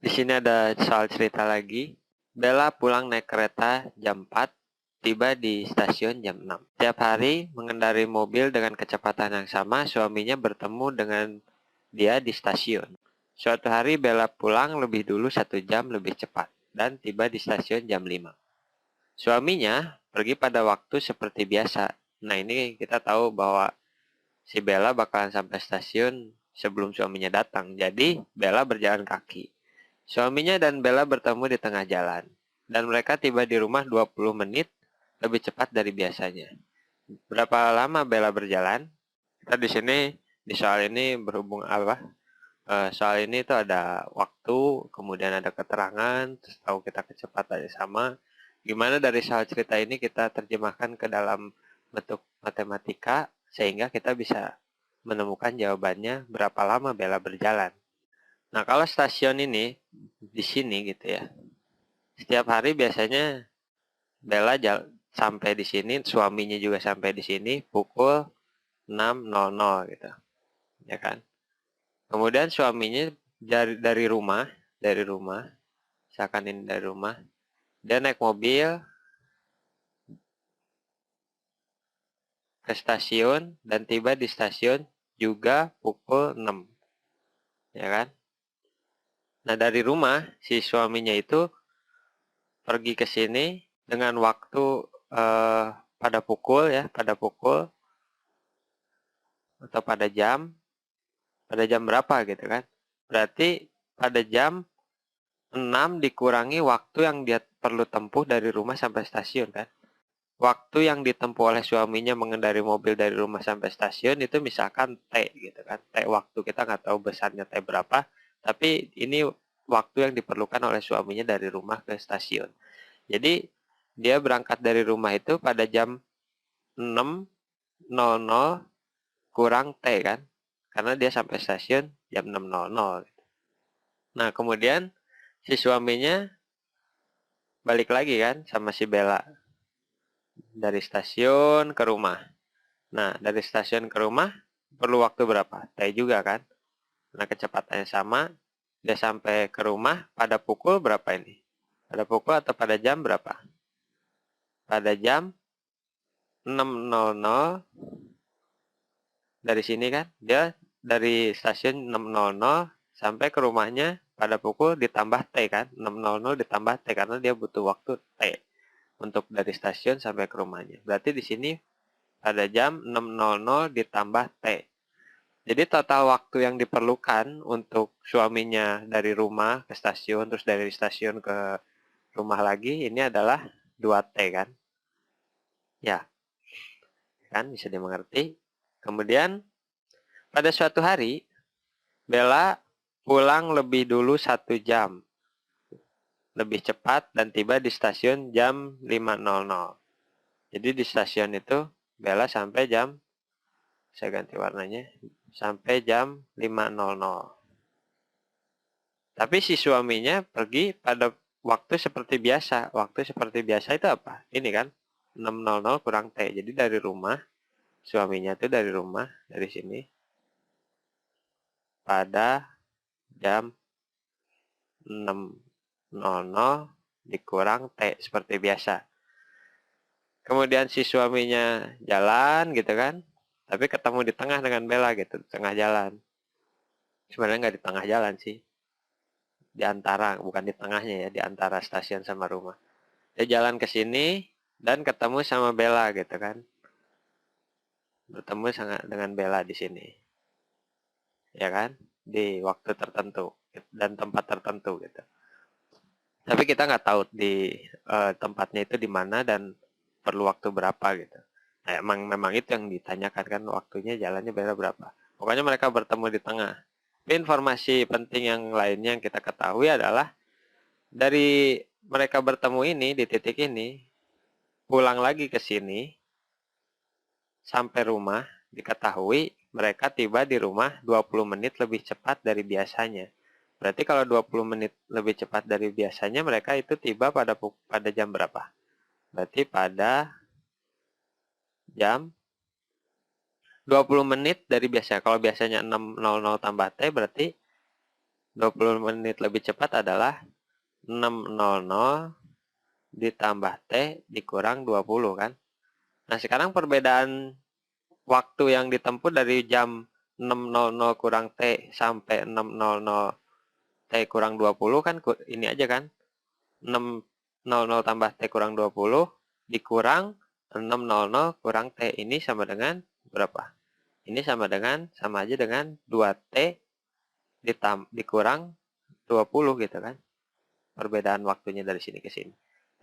Di sini ada soal cerita lagi. Bella pulang naik kereta jam 4, tiba di stasiun jam 6. Tiap hari mengendarai mobil dengan kecepatan yang sama, suaminya bertemu dengan dia di stasiun. Suatu hari Bella pulang lebih dulu 1 jam lebih cepat dan tiba di stasiun jam 5. Suaminya pergi pada waktu seperti biasa. Nah, ini kita tahu bahwa si Bella bakalan sampai stasiun sebelum suaminya datang. Jadi Bella berjalan kaki. Suaminya dan Bella bertemu di tengah jalan, dan mereka tiba di rumah 20 menit lebih cepat dari biasanya. Berapa lama Bella berjalan? Kita di sini, di soal ini berhubung apa? Soal ini itu ada waktu, kemudian ada keterangan, terus tahu kita kecepatannya sama. Gimana dari soal cerita ini kita terjemahkan ke dalam bentuk matematika, sehingga kita bisa menemukan jawabannya berapa lama Bella berjalan. Nah, kalau stasiun ini di sini gitu ya. Setiap hari biasanya Bella sampai di sini, suaminya juga sampai di sini pukul 6.00 gitu, ya kan? Kemudian suaminya dari rumah, misalkan ini dari rumah, dia naik mobil ke stasiun dan tiba di stasiun juga pukul 6, ya kan? Nah, dari rumah si suaminya itu pergi ke sini dengan waktu pada pukul ya, pada pukul atau pada jam berapa gitu kan. Berarti pada jam 6 dikurangi waktu yang dia perlu tempuh dari rumah sampai stasiun kan. Waktu yang ditempuh oleh suaminya mengendarai mobil dari rumah sampai stasiun itu misalkan T gitu kan. T waktu, kita nggak tahu besarnya T berapa, tapi ini waktu yang diperlukan oleh suaminya dari rumah ke stasiun. Jadi dia berangkat dari rumah itu pada jam 6.00 kurang T kan. Karena dia sampai stasiun jam 6.00. Nah, kemudian si suaminya balik lagi kan sama si Bella. Dari stasiun ke rumah. Nah, dari stasiun ke rumah perlu waktu berapa? T juga kan. Nah, kecepatannya sama. Dia sampai ke rumah pada pukul berapa ini? Pada pukul atau pada jam berapa? Pada jam 6.00 dari sini kan. Dia dari stasiun 6.00 sampai ke rumahnya pada pukul ditambah T kan. 6.00 ditambah T karena dia butuh waktu T untuk dari stasiun sampai ke rumahnya. Berarti di sini pada jam 6.00 ditambah T. Jadi total waktu yang diperlukan untuk suaminya dari rumah ke stasiun, terus dari stasiun ke rumah lagi, ini adalah 2T kan. Ya, kan bisa dimengerti. Kemudian pada suatu hari, Bella pulang lebih dulu 1 jam. Lebih cepat dan tiba di stasiun jam 5.00. Jadi di stasiun itu Bella sampai jam, saya ganti warnanya, sampai jam 5.00. Tapi si suaminya pergi pada waktu seperti biasa. Waktu seperti biasa itu apa? Ini kan 6.00 kurang T. Jadi dari rumah, suaminya itu dari rumah, dari sini, pada jam 6.00 dikurang T seperti biasa. Kemudian si suaminya jalan gitu kan. Tapi ketemu di tengah dengan Bella gitu, di tengah jalan. Sebenarnya nggak di tengah jalan sih. Di antara, bukan di tengahnya ya, di antara stasiun sama rumah. Dia jalan ke sini dan ketemu sama Bella gitu kan. Bertemu dengan Bella di sini. Ya kan? Di waktu tertentu dan tempat tertentu gitu. Tapi kita nggak tahu di tempatnya itu di mana dan perlu waktu berapa gitu. Nah, memang itu yang ditanyakan kan, waktunya jalannya Bella berapa. Pokoknya mereka bertemu di tengah. Tapi informasi penting yang lainnya yang kita ketahui adalah dari mereka bertemu ini di titik ini, pulang lagi ke sini sampai rumah, diketahui mereka tiba di rumah 20 menit lebih cepat dari biasanya. Berarti kalau 20 menit lebih cepat dari biasanya, mereka itu tiba pada jam berapa? Berarti pada jam 20 menit dari biasa. Kalau biasanya 6.00 tambah T, berarti 20 menit lebih cepat adalah 6.00 ditambah T dikurang 20 kan. Nah, sekarang perbedaan waktu yang ditempuh dari jam 6.00 kurang T sampai 6.00 T kurang 20 kan ini aja kan. 6.00 tambah T kurang 20 dikurang 6.00 kurang T. Ini sama dengan berapa? Ini sama aja dengan 2T dikurang 20 gitu kan. Perbedaan waktunya dari sini ke sini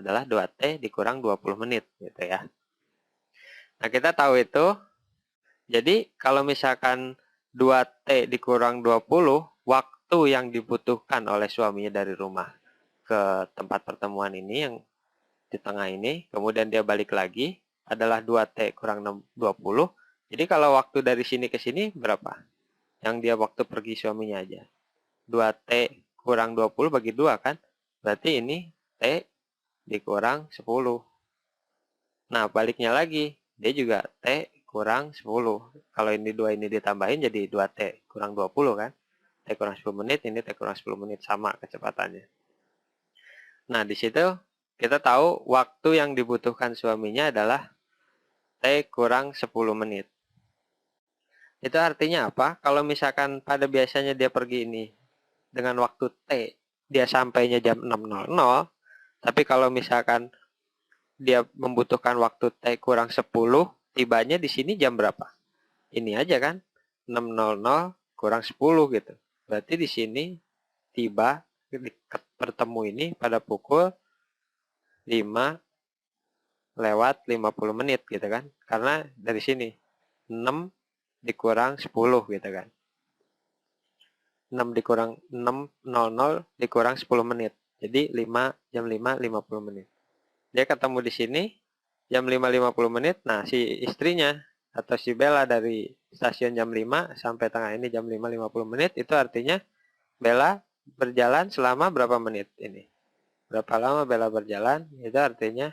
adalah 2T dikurang 20 menit gitu ya. Nah, kita tahu itu. Jadi, kalau misalkan 2T dikurang 20, waktu yang dibutuhkan oleh suaminya dari rumah ke tempat pertemuan ini yang di tengah ini, kemudian dia balik lagi, adalah 2T kurang 20. Jadi, kalau waktu dari sini ke sini berapa? Yang dia waktu pergi suaminya aja. 2T kurang 20 bagi 2 kan? Berarti ini T dikurang 10. Nah, baliknya lagi, dia juga T kurang 10. Kalau ini 2 ini ditambahin jadi 2T kurang 20 kan? T kurang 10 menit, ini T kurang 10 menit, sama kecepatannya. Nah, di situ kita tahu waktu yang dibutuhkan suaminya adalah T kurang 10 menit. Itu artinya apa? Kalau misalkan pada biasanya dia pergi ini dengan waktu T, dia sampainya jam 6.00, tapi kalau misalkan dia membutuhkan waktu T kurang 10, tibanya di sini jam berapa? Ini aja kan, 6.00 kurang 10 gitu. Berarti di sini tiba bertemu ini pada pukul 5 lewat 50 menit gitu kan. Karena dari sini 6 dikurang 10 gitu kan. 6 dikurang 6.00 dikurang 10 menit. Jadi jam 5 50 menit. Dia ketemu di sini jam 5 50 menit. Nah, si istrinya atau si Bella dari stasiun jam 5 sampai tengah ini jam 5 50 menit, itu artinya Bella berjalan selama berapa menit ini? Berapa lama Bella berjalan? Itu artinya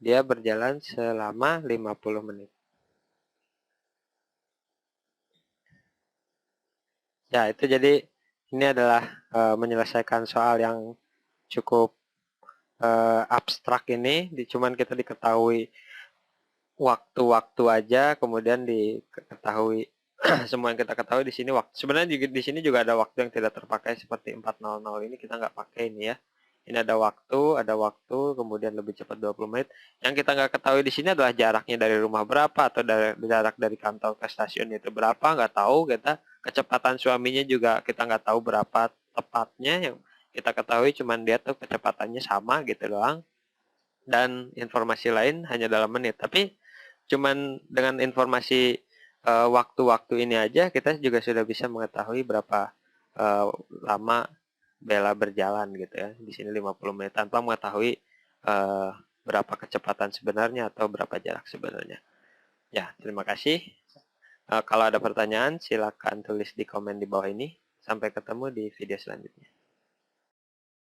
dia berjalan selama 50 menit. Ya, itu jadi ini adalah menyelesaikan soal yang cukup abstrak ini. Cuman kita diketahui waktu-waktu aja, kemudian diketahui semua yang kita ketahui di sini waktu. Sebenarnya di sini juga ada waktu yang tidak terpakai seperti 4.00 ini kita nggak pakai ini ya. Ini ada waktu, kemudian lebih cepat 20 menit. Yang kita nggak ketahui di sini adalah jaraknya dari rumah berapa atau jarak dari kantor ke stasiun itu berapa, nggak tahu kita. Kecepatan suaminya juga kita nggak tahu berapa tepatnya. Yang kita ketahui cuman dia tuh kecepatannya sama gitu doang. Dan informasi lain hanya dalam menit. Tapi cuman dengan informasi waktu-waktu ini aja kita juga sudah bisa mengetahui berapa lama Bella berjalan gitu ya. Di sini 50 menit tanpa mengetahui berapa kecepatan sebenarnya atau berapa jarak sebenarnya. Ya, terima kasih. Kalau ada pertanyaan silakan tulis di komen di bawah ini. Sampai ketemu di video selanjutnya.